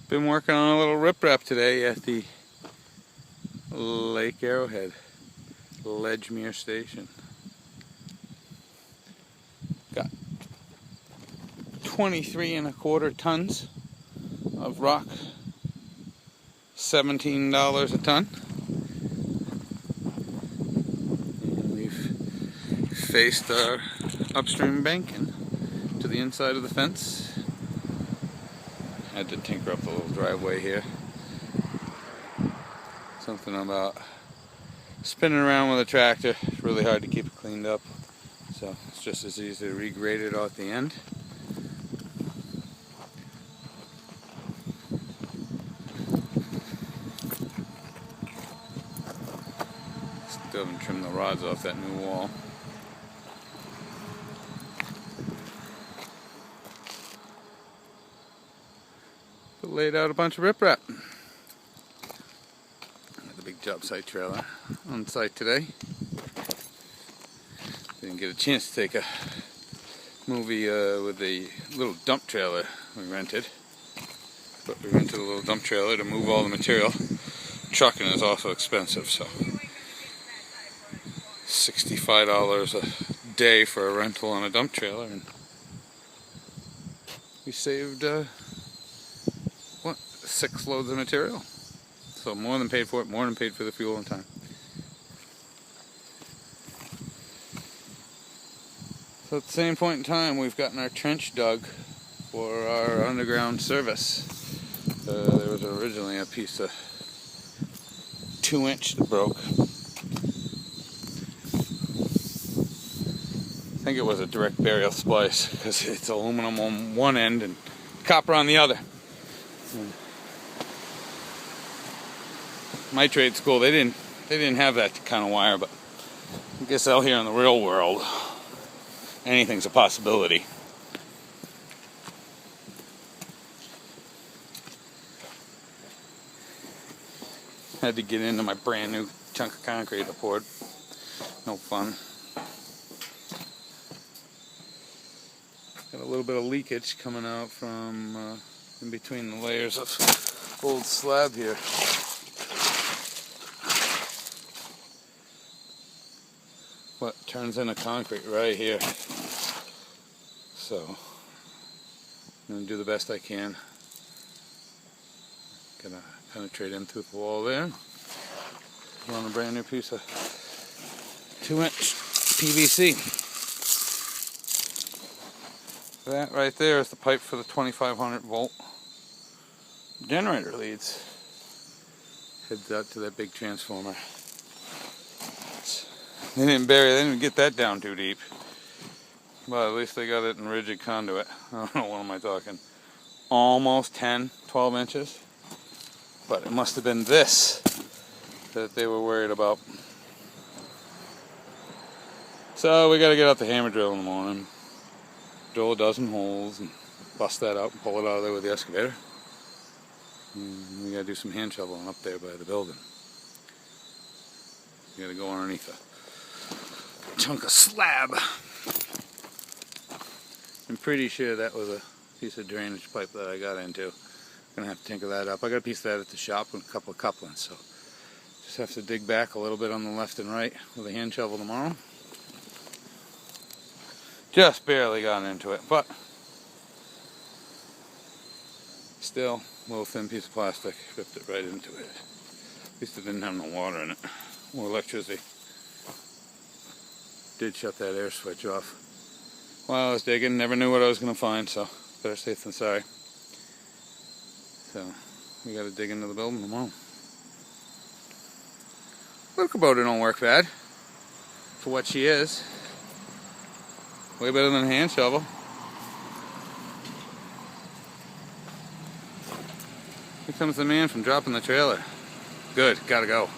Been working on a little riprap today at the Lake Arrowhead Ledgemere station. Got 23¼ tons of rock, $17 a ton. And we've faced our upstream banking to the inside of the fence. Had to tinker up the little driveway here. Something about spinning around with a tractor. It's really hard to keep it cleaned up. So it's just as easy to regrade it out the end. Still haven't trimmed the rods off that new wall. Laid out a bunch of riprap. The big job site trailer on site today. Didn't get a chance to take a movie with the little dump trailer we rented. But we rented a little dump trailer to move all the material. Trucking is also expensive, so $65 a day for a rental on a dump trailer, and we saved 6 loads of material. So more than paid for it, more than paid for the fuel and time. So at the same point in time, we've gotten our trench dug for our underground service. There was originally a piece of 2-inch that broke. I think it was a direct burial splice because it's aluminum on one end and copper on the other. My trade school, they didn't have that kind of wire, but I guess out here in the real world, anything's a possibility. Had to get into my brand new chunk of concrete I poured. No fun. Got a little bit of leakage coming out from in between the layers of old slab here. What turns into concrete right here. So I'm gonna do the best I can. Gonna penetrate in through the wall there. Run a brand new piece of 2-inch PVC. That right there is the pipe for the 2500 volt generator leads. Heads out to that big transformer. They didn't get that down too deep. But at least they got it in rigid conduit. I don't know, what am I talking? Almost 10, 12 inches. But it must have been this that they were worried about. So we gotta get out the hammer drill in the morning. Drill a dozen holes and bust that out and pull it out of there with the excavator. And we gotta do some hand shoveling up there by the building. We gotta go underneath a chunk of slab. I'm pretty sure that was a piece of drainage pipe that I got into. Gonna have to tinker that up. I got a piece of that at the shop and a couple of couplings, so just have to dig back a little bit on the left and right with a hand shovel tomorrow. Just barely got into it, but still a little thin piece of plastic, ripped it right into it. At least it didn't have no water in it or electricity. Did shut that air switch off while I was digging. Never knew what I was going to find, so better safe than sorry. So we got to dig into the building tomorrow. Little Kubota don't work bad for what she is. Way better than a hand shovel. Here comes the man from dropping the trailer. Good, gotta go.